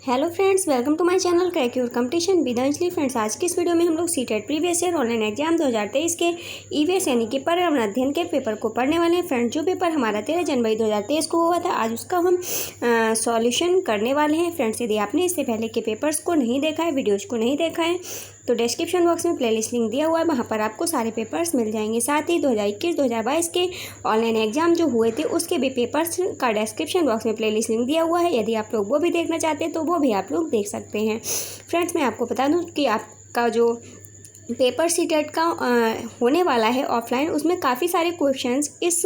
Hello friends, welcome to my channel crack your competition with Anjali. Friends, आज की इस video में हम लोग CTET previous year online exam 2023 के ईवीएस यानी कि पर्यावरण अध्ययन के पेपर को पढ़ने वाले हैं। फ्रेंड्स, जो पेपर हमारा 13 जनवरी 2023 को हुआ था, आज उसका हम सॉल्यूशन करने वाले हैं। फ्रेंड्स, यदि आपने इससे पहले के पेपर्स को नहीं देखा है, वीडियोज़ को नहीं देखा है, तो डिस्क्रिप्शन बॉक्स में प्लेलिस्ट लिंक दिया हुआ है, वहाँ पर आपको सारे पेपर्स मिल जाएंगे। साथ ही 2021-2022 के ऑनलाइन एग्जाम जो हुए थे उसके भी पेपर्स का डिस्क्रिप्शन बॉक्स में प्लेलिस्ट लिंक दिया हुआ है। यदि आप लोग वो भी देखना चाहते हैं तो वो भी आप लोग देख सकते हैं। फ्रेंड्स, मैं आपको बता दूं कि आपका जो पेपर सीटेट का होने वाला है ऑफलाइन, उसमें काफ़ी सारे क्वेश्चंस इस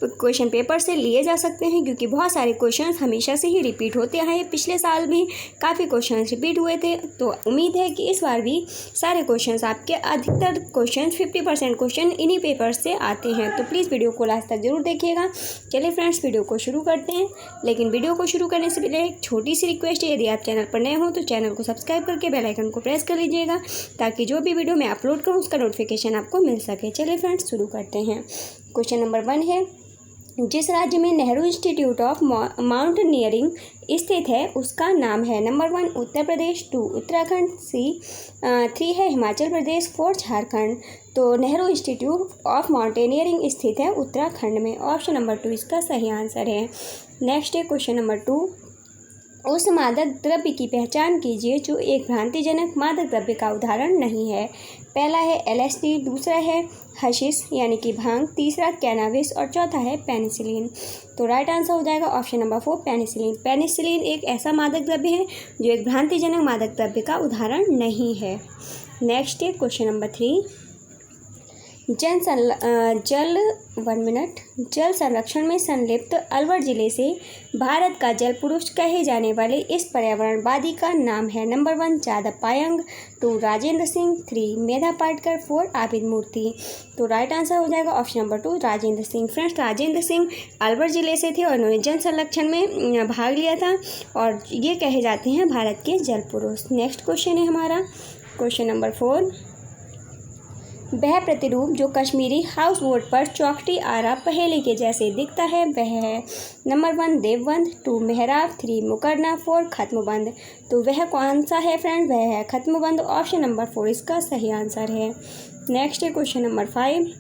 क्वेश्चन पेपर से लिए जा सकते हैं, क्योंकि बहुत सारे क्वेश्चंस हमेशा से ही रिपीट होते आए हैं। पिछले साल भी काफ़ी क्वेश्चंस रिपीट हुए थे, तो उम्मीद है कि इस बार भी सारे क्वेश्चंस आपके अधिकतर क्वेश्चंस 50% क्वेश्चन इन्हीं पेपर से आते हैं। तो प्लीज़ वीडियो को लास्ट तक जरूर देखिएगा। चलिए फ्रेंड्स, वीडियो को शुरू करते हैं। लेकिन वीडियो को शुरू करने से पहले एक छोटी सी रिक्वेस्ट है, यदि आप चैनल पर नए हो तो चैनल को सब्सक्राइब करके बेल आइकन को प्रेस कर लीजिएगा, ताकि जो भी वीडियो मैं अपलोड करूँ उसका नोटिफिकेशन आपको मिल सके। चलिए फ्रेंड्स, शुरू करते हैं। क्वेश्चन नंबर 1 है, जिस राज्य में नेहरू इंस्टीट्यूट ऑफ माउंटेनियरिंग स्थित है उसका नाम है। नंबर 1 उत्तर प्रदेश, 2 उत्तराखंड, 3 है हिमाचल प्रदेश, 4 झारखंड। तो नेहरू इंस्टीट्यूट ऑफ माउंटेनियरिंग स्थित है उत्तराखंड में। ऑप्शन नंबर 2 इसका सही आंसर है। नेक्स्ट है क्वेश्चन नंबर 2, उस मादक द्रव्य की पहचान कीजिए जो एक भ्रांतिजनक मादक द्रव्य का उदाहरण नहीं है। पहला है एलएसडी, दूसरा है हशीश यानी कि भांग, तीसरा कैनाबिस और चौथा है पेनिसिलिन। तो राइट आंसर हो जाएगा ऑप्शन नंबर 4 पेनिसिलिन। पेनिसिलिन एक ऐसा मादक द्रव्य है जो एक भ्रांतिजनक मादक द्रव्य का उदाहरण नहीं है। नेक्स्ट है क्वेश्चन नंबर 3, जल संरक्षण में संलिप्त अलवर जिले से भारत का जल पुरुष कहे जाने वाले इस पर्यावरणवादी का नाम है। नंबर 1 जादव पायंग, 2 राजेंद्र सिंह, 3 मेधा पाटकर, 4 आबिद मूर्ति। तो राइट आंसर हो जाएगा option number 2 Rajendra Singh. Friends, Rajendra Singh Alwar जिले से थे और उन्होंने जल संरक्षण में भाग लिया था और ये कहे जाते हैं भारत के जल पुरुष। नेक्स्ट क्वेश्चन है हमारा क्वेश्चन नंबर 4, वह प्रतिरूप जो कश्मीरी हाउस बोट पर चौखटी आरा पहेली के जैसे दिखता है वह है। नंबर 1 देवबंद, 2 मेहराब, 3 मुकरना, 4 खत्मबंद। तो वह कौन सा है फ्रेंड? वह है खत्मबंद। ऑप्शन नंबर 4 इसका सही आंसर है। नेक्स्ट है क्वेश्चन नंबर 5,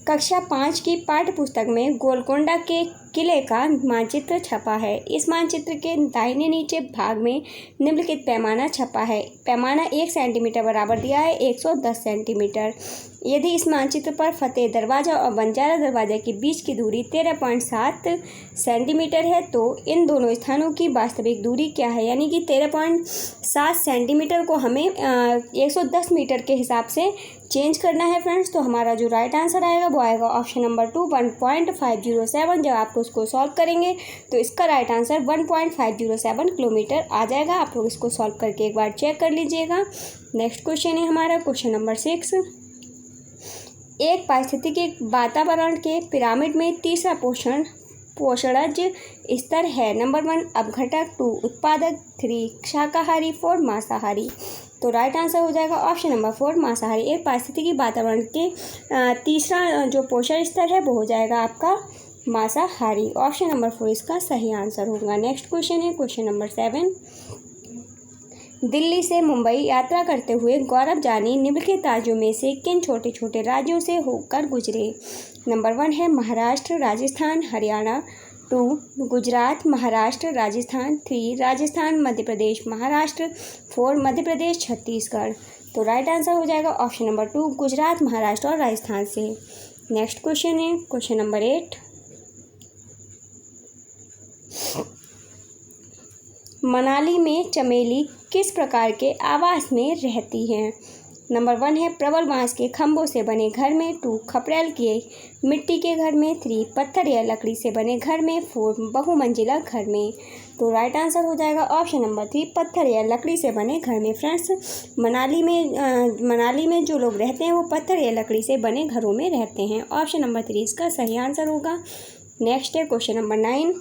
कक्षा 5 की पाठ्य पुस्तक में गोलकोंडा के किले का मानचित्र छपा है। इस मानचित्र के दाहिने नीचे भाग में निम्नलिखित पैमाना छपा है। पैमाना 1 सेंटीमीटर बराबर दिया है 110 सेंटीमीटर। यदि इस मानचित्र पर फतेह दरवाज़ा और बंजारा दरवाज़ा के बीच की दूरी 13.7 सेंटीमीटर है, तो इन दोनों स्थानों की वास्तविक दूरी क्या है? यानी कि 13.7 सेंटीमीटर को हमें 110 मीटर के हिसाब से चेंज करना है फ्रेंड्स। तो हमारा जो राइट आंसर आएगा वो आएगा ऑप्शन नंबर 2 1.507। जब आप उसको सॉल्व करेंगे तो इसका राइट आंसर 1.507 किलोमीटर आ जाएगा। आप लोग इसको सॉल्व करके एक बार चेक कर लीजिएगा। नेक्स्ट क्वेश्चन है हमारा क्वेश्चन नंबर 6, एक पारिस्थितिक वातावरण के पिरामिड में तीसरा पोषणज स्तर है। नंबर 1 अपघटक, 2 उत्पादक, 3 शाकाहारी, 4 मांसाहारी। तो राइट आंसर हो जाएगा ऑप्शन नंबर 4 मांसाहारी। एक पारिस्थितिकी वातावरण के तीसरा जो पोषण स्तर है वो हो जाएगा आपका मांसाहारी। ऑप्शन नंबर 4 इसका सही आंसर होगा। नेक्स्ट क्वेश्चन है क्वेश्चन नंबर 7, दिल्ली से मुंबई यात्रा करते हुए गौरव जानी निम्नलिखित राज्यों में से किन छोटे छोटे राज्यों से होकर गुजरे? नंबर 1 है महाराष्ट्र, राजस्थान, हरियाणा, 2 गुजरात, महाराष्ट्र, राजस्थान, 3 राजस्थान, मध्य प्रदेश, महाराष्ट्र, 4 मध्य प्रदेश, छत्तीसगढ़। तो राइट आंसर हो जाएगा ऑप्शन नंबर 2 गुजरात, महाराष्ट्र और राजस्थान से। नेक्स्ट क्वेश्चन है क्वेश्चन नंबर 8, मनाली में चमेली किस प्रकार के आवास में रहती हैं? नंबर 1 है प्रबल बांस के खंभों से बने घर में, 2 खपरेल के मिट्टी के घर में, 3 पत्थर या लकड़ी से बने घर में, 4 बहुमंजिला घर में। तो राइट आंसर हो जाएगा ऑप्शन नंबर 3 पत्थर या लकड़ी से बने घर में। फ्रेंड्स, मनाली में जो लोग रहते हैं वो पत्थर या लकड़ी से बने घरों में रहते हैं। ऑप्शन नंबर 3 इसका सही आंसर होगा। नेक्स्ट है क्वेश्चन नंबर 9,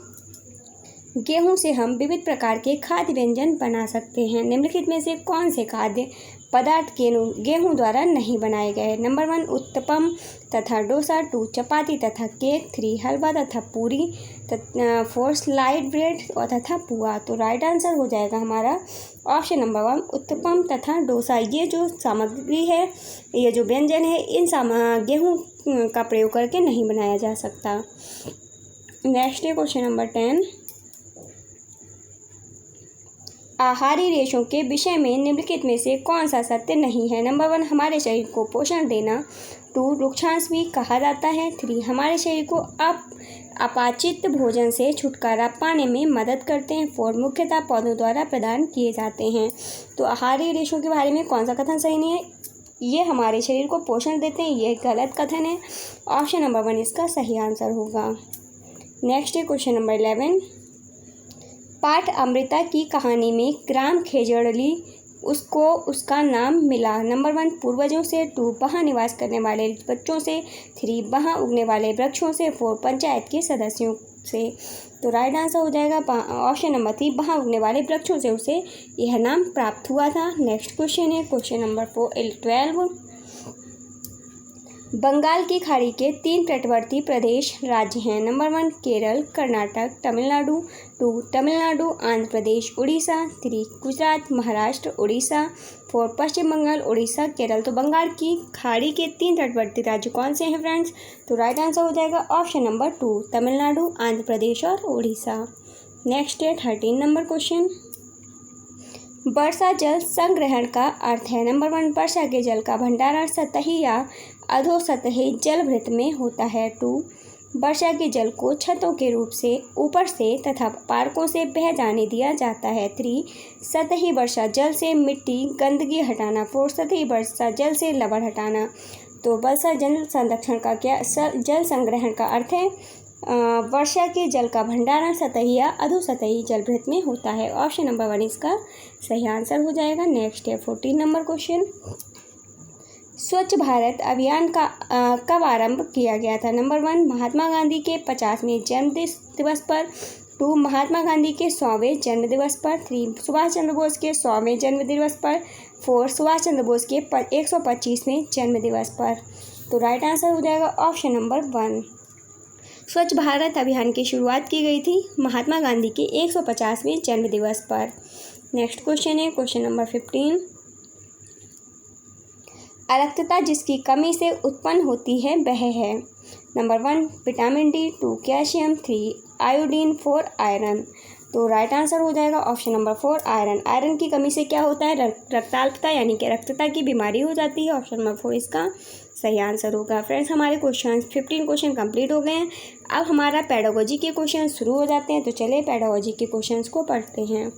गेहूं से हम विविध प्रकार के खाद्य व्यंजन बना सकते हैं। निम्नलिखित में से कौन से खाद्य पदार्थ गेहूं द्वारा नहीं बनाए गए? नंबर 1 उत्तपम तथा डोसा, 2 चपाती तथा केक, 3 हलवा तथा पूरी, 4 स्लाइड ब्रेड और तथा पुआ। तो राइट आंसर हो जाएगा हमारा ऑप्शन नंबर 1 उत्तपम तथा डोसा। ये जो सामग्री है, ये जो व्यंजन है, इन गेहूँ का प्रयोग करके नहीं बनाया जा सकता। नेक्स्ट है क्वेश्चन नंबर 10। आहारी रेशों के विषय में निम्नलिखित में से कौन सा सत्य नहीं है? नंबर 1 हमारे शरीर को पोषण देना। 2 रुक्षांश भी कहा जाता है। 3 हमारे शरीर को अपाचित भोजन से छुटकारा पाने में मदद करते हैं। 4 मुख्यतः पौधों द्वारा प्रदान किए जाते हैं। तो आहारी रेशों के बारे में कौन सा कथन सही नहीं है? ये हमारे शरीर को पोषण देते हैं, ये गलत कथन है। ऑप्शन नंबर 1 इसका सही आंसर होगा। नेक्स्ट है क्वेश्चन नंबर 11। पाठ अमृता की कहानी में ग्राम खेजड़ली उसको उसका नाम मिला। नंबर 1 पूर्वजों से। 2 वहाँ निवास करने वाले बच्चों से। 3 वहाँ उगने वाले वृक्षों से। 4 पंचायत के सदस्यों से। तो राइट आंसर हो जाएगा ऑप्शन नंबर 3 वहाँ उगने वाले वृक्षों से उसे यह नाम प्राप्त हुआ था। नेक्स्ट क्वेश्चन है क्वेश्चन नंबर 12। बंगाल की खाड़ी के 3 तटवर्ती प्रदेश राज्य हैं। नंबर 1 केरल, कर्नाटक, तमिलनाडु। 2 तमिलनाडु, आंध्र प्रदेश, उड़ीसा। 3 गुजरात, महाराष्ट्र, उड़ीसा। 4 पश्चिम बंगाल, उड़ीसा, केरल। तो बंगाल की खाड़ी के 3 तटवर्ती राज्य कौन से हैं फ्रेंड्स? तो राइट आंसर हो जाएगा ऑप्शन नंबर 2 तमिलनाडु, आंध्र प्रदेश और उड़ीसा। नेक्स्ट है 13 नंबर क्वेश्चन। वर्षा जल संग्रहण का अर्थ है। नंबर 1 वर्षा के जल का भंडारण सतही या अधोसतही जलभृत में होता है। 2 वर्षा के जल को छतों के रूप से ऊपर से तथा पार्कों से बह जाने दिया जाता है। 3 सतही वर्षा जल से मिट्टी गंदगी हटाना। 4 सतही वर्षा जल से लवण हटाना। तो वर्षा जल संरक्षण का क्या जल संग्रहण का अर्थ है वर्षा के जल का भंडारण सतही या अधोसतही जलभृत में होता है। ऑप्शन नंबर 1 इसका सही आंसर हो जाएगा। नेक्स्ट है 14 नंबर क्वेश्चन। स्वच्छ भारत अभियान का कब आरंभ किया गया था? नंबर 1 महात्मा गांधी के 50वें जन्म दिवस पर। 2 महात्मा गांधी के 100वें जन्म दिवस पर। 3 सुभाष चंद्र बोस के 100वें जन्म दिवस पर। 4 सुभाष चंद्र बोस के 125वें जन्म दिवस पर। तो राइट आंसर हो जाएगा ऑप्शन नंबर 1। स्वच्छ भारत अभियान की शुरुआत की गई थी महात्मा गांधी के 150वें जन्म दिवस पर। नेक्स्ट क्वेश्चन है क्वेश्चन नंबर 15। अरक्तता जिसकी कमी से उत्पन्न होती है वह है। Number 1 vitamin D. 2 calcium. 3 iodine. 4 iron. तो राइट आंसर हो जाएगा ऑप्शन नंबर 4 आयरन। आयरन की कमी से क्या होता है? रक्ताल्पता यानी कि रक्तता की बीमारी हो जाती है। ऑप्शन नंबर 4 इसका सही आंसर होगा। फ्रेंड्स हमारे 15 क्वेश्चन कंप्लीट हो गए हैं। अब हमारा पेडागोजी के क्वेश्चन शुरू हो जाते हैं। तो चलिए पेडागोजी के क्वेश्चंस को पढ़ते हैं।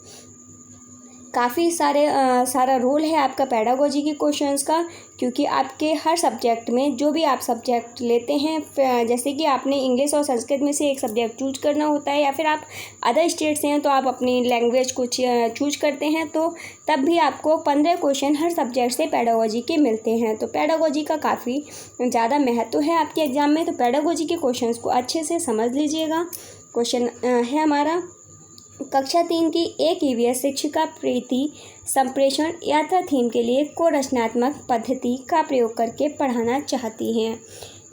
काफ़ी सारा रोल है आपका पेडागोजी के क्वेश्चंस का, क्योंकि आपके हर सब्जेक्ट में जो भी आप सब्जेक्ट लेते हैं, जैसे कि आपने इंग्लिश और संस्कृत में से एक सब्जेक्ट चूज करना होता है, या फिर आप अदर स्टेट से हैं तो आप अपनी लैंग्वेज को चूज करते हैं, तो तब भी आपको 15 क्वेश्चन हर सब्जेक्ट से पेडागोजी के मिलते हैं। तो पेडागोजी का काफ़ी ज़्यादा महत्व है आपके एग्जाम में। तो पेडागोजी के क्वेश्चन को अच्छे से समझ लीजिएगा। क्वेश्चन है हमारा कक्षा 3 की एक ईवीएस शिक्षिका प्रीति संप्रेषण यात्रा थीम के लिए को रचनात्मक पद्धति का प्रयोग करके पढ़ाना चाहती हैं।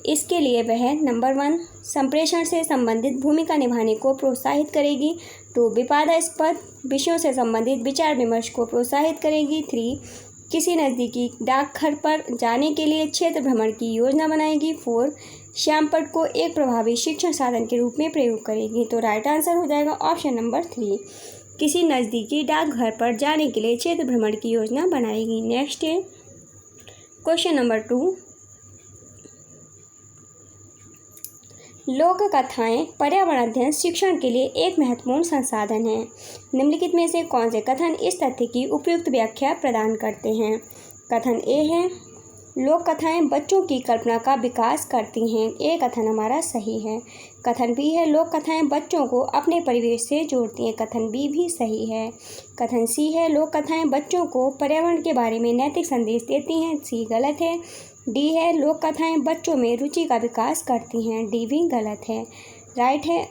इसके लिए वह नंबर 1 संप्रेषण से संबंधित भूमिका निभाने को प्रोत्साहित करेगी। 2 विवादास्पद विषयों से संबंधित विचार विमर्श को प्रोत्साहित करेगी। 3 किसी नज़दीकी डाकघर पर जाने के लिए क्षेत्र भ्रमण की योजना बनाएगी। 4 श्यामपट्ट को एक प्रभावी शिक्षण साधन के रूप में प्रयोग करेगी। तो राइट आंसर हो जाएगा ऑप्शन नंबर 3 किसी नज़दीकी डाकघर पर जाने के लिए क्षेत्र भ्रमण की योजना बनाएगी। नेक्स्ट है क्वेश्चन नंबर 2। लोक कथाएँ पर्यावरण अध्ययन शिक्षण के लिए एक महत्वपूर्ण संसाधन है। निम्नलिखित में से कौन से कथन इस तथ्य की उपयुक्त व्याख्या प्रदान करते हैं? कथन ए है लोक कथाएँ बच्चों की कल्पना का विकास करती हैं। ये कथन हमारा सही है। कथन बी है लोक कथाएँ बच्चों को अपने परिवेश से जोड़ती हैं। कथन बी भी सही है। कथन सी है लोक कथाएँ बच्चों को पर्यावरण के बारे में नैतिक संदेश देती हैं। सी गलत है। डी है लोक कथाएँ बच्चों में रुचि का विकास करती हैं। डी भी गलत है। राइट है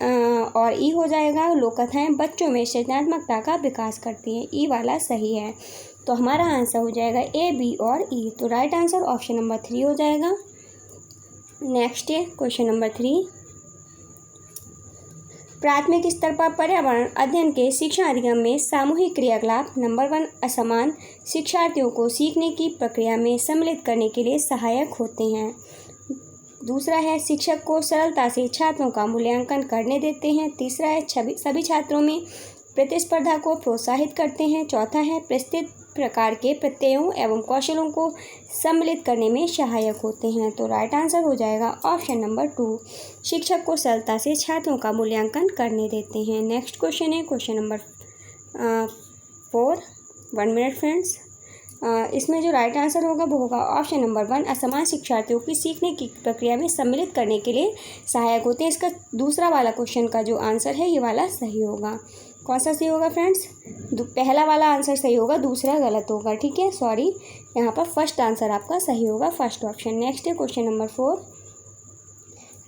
और ई हो जाएगा लोक कथाएँ बच्चों में सृजनात्मकता का विकास करती हैं। ई वाला सही है। तो हमारा आंसर हो जाएगा ए, बी और ई। तो राइट आंसर ऑप्शन नंबर 3 हो जाएगा। नेक्स्ट है क्वेश्चन नंबर 3। प्राथमिक स्तर पर पर्यावरण अध्ययन के शिक्षण अधिगम में सामूहिक क्रियाकलाप नंबर 1 असमान शिक्षार्थियों को सीखने की प्रक्रिया में सम्मिलित करने के लिए सहायक होते हैं। दूसरा है शिक्षक को सरलता से छात्रों का मूल्यांकन करने देते हैं। तीसरा है सभी छात्रों में प्रतिस्पर्धा को प्रोत्साहित करते हैं। चौथा है प्रस्तुत प्रकार के प्रत्ययों एवं कौशलों को सम्मिलित करने में सहायक होते हैं। तो राइट आंसर हो जाएगा ऑप्शन नंबर 2, शिक्षक को सरलता से छात्रों का मूल्यांकन करने देते हैं। नेक्स्ट क्वेश्चन है क्वेश्चन नंबर 4। 1 minute friends. इसमें जो राइट आंसर होगा वो होगा ऑप्शन नंबर 1, असमान शिक्षार्थियों की सीखने की प्रक्रिया में सम्मिलित करने के लिए सहायक होते हैं। इसका दूसरा वाला क्वेश्चन का जो आंसर है ये वाला सही होगा। कौन सा सही होगा फ्रेंड्स? पहला वाला आंसर सही होगा, दूसरा गलत होगा। ठीक है, सॉरी, यहाँ पर फर्स्ट आंसर आपका सही होगा, फर्स्ट ऑप्शन। नेक्स्ट है क्वेश्चन नंबर 4।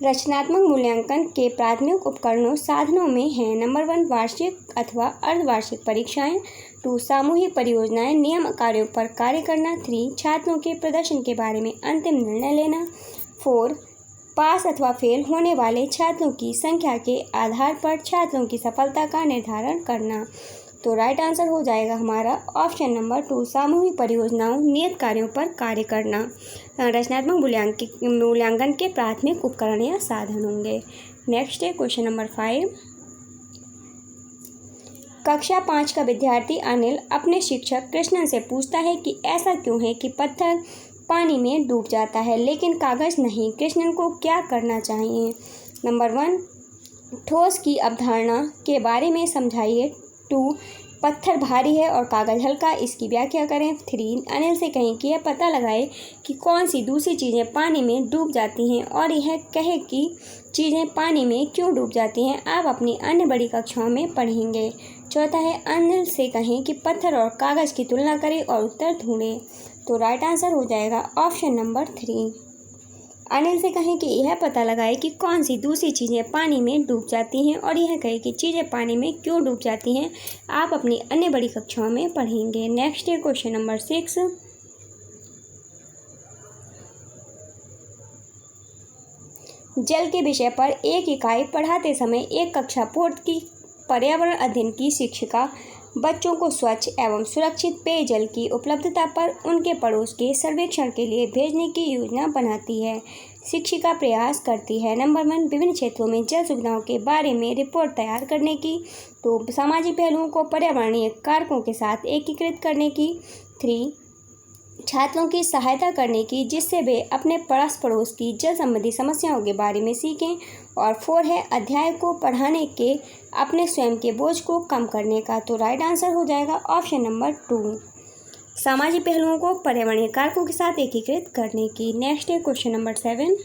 रचनात्मक मूल्यांकन के प्राथमिक उपकरणों साधनों में हैं नंबर 1 वार्षिक अथवा अर्धवार्षिक परीक्षाएं, 2 सामूहिक परियोजनाएं, नियम कार्यों पर कार्य करना, 3 छात्रों के प्रदर्शन के बारे में अंतिम निर्णय लेना, 4 पास अथवा फेल होने वाले छात्रों की संख्या के आधार पर छात्रों की सफलता का निर्धारण करना। तो राइट आंसर हो जाएगा हमारा ऑप्शन नंबर 2, सामूहिक परियोजनाओं नियत कार्यों पर कार्य करना रचनात्मक मूल्यांकन के प्राथमिक उपकरण या साधन होंगे। नेक्स्ट है क्वेश्चन नंबर 5। कक्षा 5 का विद्यार्थी अनिल अपने शिक्षक कृष्णन से पूछता है कि ऐसा क्यों है कि पत्थर पानी में डूब जाता है लेकिन कागज नहीं। कृष्णन को क्या करना चाहिए? नंबर 1 ठोस की अवधारणा के बारे में समझाइए। 2 पत्थर भारी है और कागज हल्का, इसकी व्याख्या करें। 3 अनिल से कहें कि यह पता लगाए कि कौन सी दूसरी चीज़ें पानी में डूब जाती हैं और यह कहे कि चीज़ें पानी में क्यों डूब जाती हैं। आप अपनी अन्य बड़ी कक्षाओं में पढ़ेंगे। चौथा है अनिल से कहें कि पत्थर और कागज़ की तुलना करें और उत्तर ढूंढें। तो राइट आंसर हो जाएगा ऑप्शन नंबर 3। अनिल से कहें कि यह पता लगाए कि कौन सी दूसरी चीज़ें पानी में डूब जाती हैं और यह कहे कि चीज़ें पानी में क्यों डूब जाती हैं। आप अपनी अन्य बड़ी कक्षाओं में पढ़ेंगे। नेक्स्ट है क्वेश्चन नंबर 6। जल के विषय पर एक इकाई पढ़ाते समय एक कक्षा बोर्ड की पर्यावरण अध्ययन की शिक्षिका बच्चों को स्वच्छ एवं सुरक्षित पेयजल की उपलब्धता पर उनके पड़ोस के सर्वेक्षण के लिए भेजने की योजना बनाती है। शिक्षिका प्रयास करती है नंबर 1 विभिन्न क्षेत्रों में जल सुविधाओं के बारे में रिपोर्ट तैयार करने की, 2 सामाजिक पहलुओं को पर्यावरणीय कारकों के साथ एकीकृत करने की, 3 छात्रों की सहायता करने की जिससे वे अपने पास पड़ोस की जल संबंधी समस्याओं के बारे में सीखें, और 4 है अध्याय को पढ़ाने के अपने स्वयं के बोझ को कम करने का। तो राइट आंसर हो जाएगा ऑप्शन नंबर 2, सामाजिक पहलुओं को पर्यावरणीय कारकों के साथ एकीकृत करने की। नेक्स्ट है क्वेश्चन नंबर 7।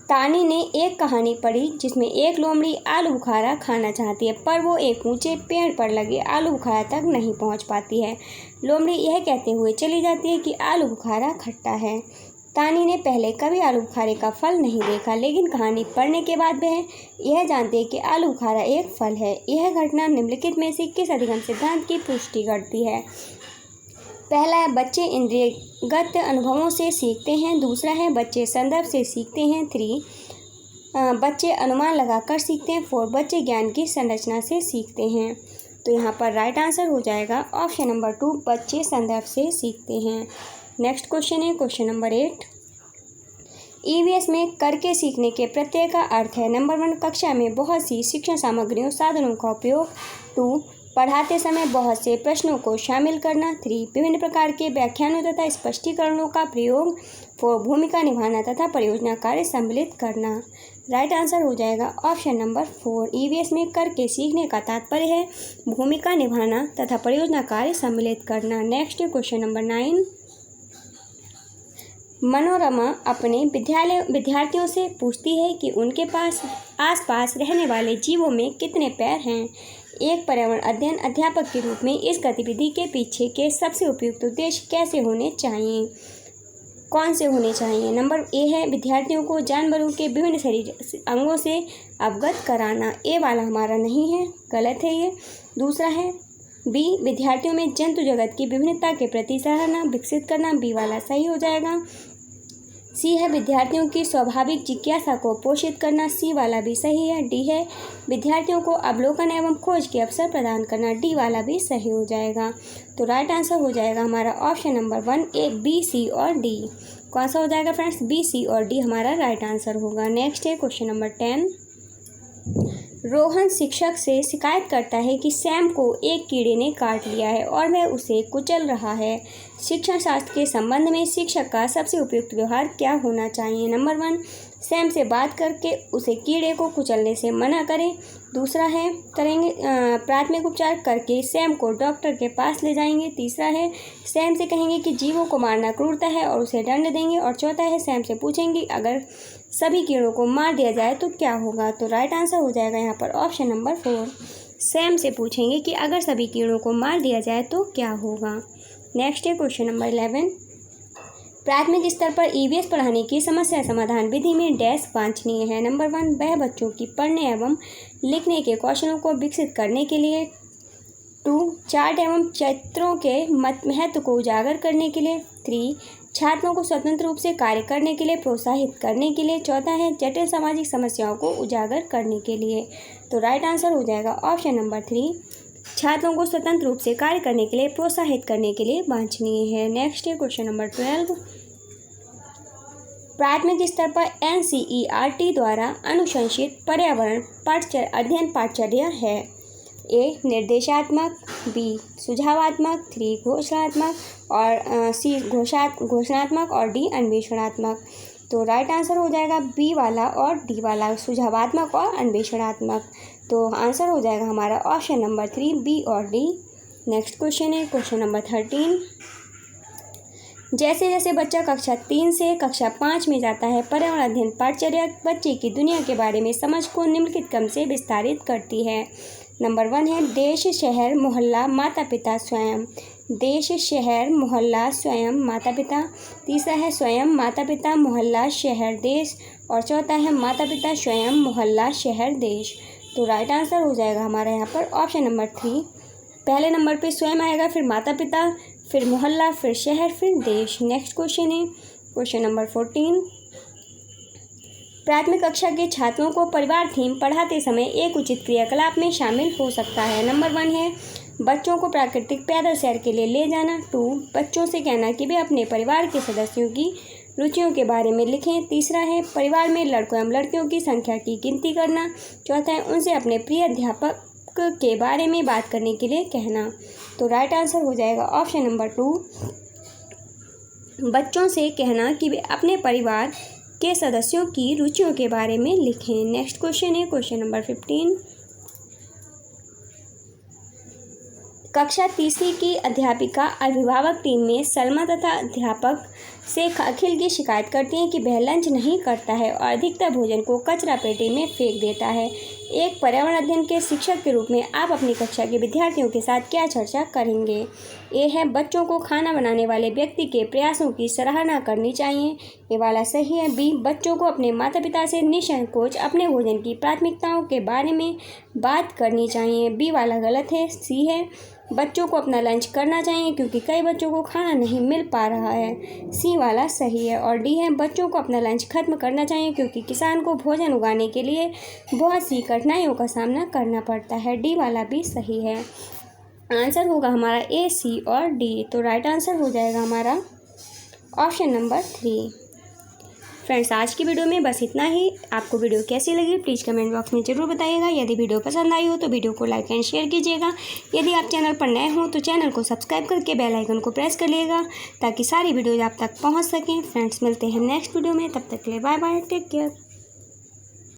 तानी ने एक कहानी पढ़ी जिसमें एक लोमड़ी आलू बुखारा खाना चाहती है पर वो एक ऊंचे पेड़ पर लगे आलू बुखारा तक नहीं पहुंच पाती है। लोमड़ी यह कहते हुए चली जाती है कि आलू बुखारा खट्टा है। तानी ने पहले कभी आलू बुखारे का फल नहीं देखा, लेकिन कहानी पढ़ने के बाद वह यह जानती है कि आलू बुखारा एक फल है। यह घटना निम्नलिखित में से किस अधिगम सिद्धांत की पुष्टि करती है? पहला है बच्चे इंद्रियगत अनुभवों से सीखते हैं। दूसरा है बच्चे संदर्भ से सीखते हैं। 3 बच्चे अनुमान लगाकर सीखते हैं। 4 बच्चे ज्ञान की संरचना से सीखते हैं। तो यहाँ पर राइट आंसर हो जाएगा ऑप्शन नंबर 2, बच्चे संदर्भ से सीखते हैं। नेक्स्ट क्वेश्चन है क्वेश्चन नंबर 8। ईवीएस में करके सीखने के प्रत्यय का अर्थ है नंबर 1 कक्षा में बहुत सी शिक्षण सामग्रियों साधनों का उपयोग, 2 पढ़ाते समय बहुत से प्रश्नों को शामिल करना, 3 विभिन्न प्रकार के व्याख्यानों तथा स्पष्टीकरणों का प्रयोग, 4 भूमिका निभाना तथा परियोजना कार्य सम्मिलित करना। राइट आंसर हो जाएगा ऑप्शन नंबर 4, ईवीएस में करके सीखने का तात्पर्य है भूमिका निभाना तथा परियोजना कार्य सम्मिलित करना। Next question number 9। मनोरमा अपने विद्यार्थियों से पूछती है कि उनके पास आसपास रहने वाले जीवों में कितने पैर हैं। एक पर्यावरण अध्ययन अध्यापक के रूप में इस गतिविधि के पीछे के सबसे उपयुक्त उद्देश्य कैसे होने चाहिए, कौन से होने चाहिए? नंबर ए है विद्यार्थियों को जानवरों के विभिन्न शरीर अंगों से अवगत कराना। ए वाला हमारा नहीं है, गलत है ये। दूसरा है बी विद्यार्थियों में जंतु जगत की विभिन्नता के प्रति सराहना विकसित करना। बी वाला सही हो जाएगा। सी है विद्यार्थियों की स्वाभाविक जिज्ञासा को पोषित करना, सी वाला भी सही है। डी है विद्यार्थियों को अवलोकन एवं खोज के अवसर प्रदान करना, डी वाला भी सही हो जाएगा। तो राइट आंसर हो जाएगा हमारा ऑप्शन नंबर 1 ए, बी, सी और डी। कौन सा हो जाएगा फ्रेंड्स? बी, सी और डी हमारा राइट आंसर होगा। नेक्स्ट है क्वेश्चन नंबर 10। रोहन शिक्षक से शिकायत करता है कि सैम को एक कीड़े ने काट लिया है और वह उसे कुचल रहा है। शिक्षण शास्त्र के संबंध में शिक्षक का सबसे उपयुक्त व्यवहार क्या होना चाहिए? नंबर 1, सैम से बात करके उसे कीड़े को कुचलने से मना करें। दूसरा है प्राथमिक उपचार करके सैम को डॉक्टर के पास ले जाएंगे। तीसरा है सैम से कहेंगे कि जीवों को मारना क्रूरता है और उसे दंड देंगे। और चौथा है सैम से पूछेंगे अगर सभी कीड़ों को मार दिया जाए तो क्या होगा? तो राइट आंसर हो जाएगा यहाँ पर ऑप्शन नंबर 4। सैम से पूछेंगे कि अगर सभी कीड़ों को मार दिया जाए तो क्या होगा। नेक्स्ट है क्वेश्चन नंबर 11। प्राथमिक स्तर पर ईवीएस पढ़ाने की समस्या समाधान विधि में डैश वांछनीय है। नंबर 1, वह बच्चों की पढ़ने एवं लिखने के कौशलों को विकसित करने के लिए। 2, चार्ट एवं चित्रों के महत्व को उजागर करने के लिए। 3, छात्रों को स्वतंत्र रूप से कार्य करने के लिए प्रोत्साहित करने के लिए। चौथा है जटिल सामाजिक समस्याओं को उजागर करने के लिए। तो राइट आंसर हो जाएगा ऑप्शन नंबर 3, छात्रों को स्वतंत्र रूप से कार्य करने के लिए प्रोत्साहित करने के लिए वांछनीय है। नेक्स्ट है क्वेश्चन नंबर 12। प्राथमिक स्तर पर NCERT द्वारा अनुशंसित पर्यावरण अध्ययन पाठ्यचर्या है। ए, निर्देशात्मक, बी, सुझावात्मक, 3, घोषणात्मक और सी, घोषणात्मक और डी, अन्वेषणात्मक। तो राइट आंसर हो जाएगा बी वाला और डी वाला, सुझावात्मक और अन्वेषणात्मक। तो आंसर हो जाएगा हमारा ऑप्शन नंबर 3, बी और डी। नेक्स्ट क्वेश्चन है क्वेश्चन नंबर 13। जैसे जैसे बच्चा कक्षा 3 से कक्षा 5 में जाता है, पर्यावरण अध्ययन पाठ्यचर्या बच्चे की दुनिया के बारे में समझ को निम्नलिखित क्रम से विस्तारित करती है। नंबर 1 है देश, शहर, मोहल्ला, माता पिता, स्वयं। देश, शहर, मोहल्ला, स्वयं, माता पिता। तीसरा है स्वयं, माता पिता, मोहल्ला, शहर, देश। और चौथा है माता पिता, स्वयं, मोहल्ला, शहर, देश। तो राइट आंसर हो जाएगा हमारा यहाँ पर ऑप्शन नंबर 3। पहले नंबर पे स्वयं आएगा, फिर माता पिता, फिर मोहल्ला, फिर शहर, फिर देश। नेक्स्ट क्वेश्चन है क्वेश्चन नंबर 14। प्राथमिक कक्षा के छात्रों को परिवार थीम पढ़ाते समय एक उचित क्रियाकलाप में शामिल हो सकता है। नंबर 1 है बच्चों को प्राकृतिक पैदल सैर के लिए ले जाना। 2, बच्चों से कहना कि वे अपने परिवार के सदस्यों की रुचियों के बारे में लिखें। तीसरा है परिवार में लड़कों एवं लड़कियों की संख्या की गिनती करना। चौथा है उनसे अपने प्रिय अध्यापक के बारे में बात करने के लिए कहना। तो राइट आंसर हो जाएगा ऑप्शन नंबर 2, बच्चों से कहना कि वे अपने परिवार के सदस्यों की रुचियों के बारे में लिखें। नेक्स्ट क्वेश्चन है क्वेश्चन नंबर 15। कक्षा 3वीं की अध्यापिका अभिभावक टीम में सलमा तथा अध्यापक से अखिल की शिकायत करती हैं कि वह लंच नहीं करता है और अधिकतर भोजन को कचरा पेटी में फेंक देता है। एक पर्यावरण अध्ययन के शिक्षक के रूप में आप अपनी कक्षा के विद्यार्थियों के साथ क्या चर्चा करेंगे? ए है बच्चों को खाना बनाने वाले व्यक्ति के प्रयासों की सराहना करनी चाहिए, ये वाला सही है। बी, बच्चों को अपने माता पिता से निसंकोच अपने भोजन की प्राथमिकताओं के बारे में बात करनी चाहिए, बी वाला गलत है। सी है बच्चों को अपना लंच करना चाहिए क्योंकि कई बच्चों को खाना नहीं मिल पा रहा है, सी वाला सही है। और डी है बच्चों को अपना लंच खत्म करना चाहिए क्योंकि किसान को भोजन उगाने के लिए बहुत सी कठिनाइयों का सामना करना पड़ता है, डी वाला भी सही है। आंसर होगा हमारा ए, सी और डी। तो राइट आंसर हो जाएगा हमारा ऑप्शन नंबर 3। फ्रेंड्स आज की वीडियो में बस इतना ही। आपको वीडियो कैसी लगी प्लीज़ कमेंट बॉक्स में ज़रूर बताइएगा। यदि वीडियो पसंद आई हो तो वीडियो को लाइक एंड शेयर कीजिएगा। यदि आप चैनल पर नए हो तो चैनल को सब्सक्राइब करके बेल आइकन को प्रेस कर लीजिएगा ताकि सारी वीडियोज आप तक पहुंच सकें। फ्रेंड्स मिलते हैं नेक्स्ट वीडियो में, तब तक के लिए बाय बाय, टेक केयर।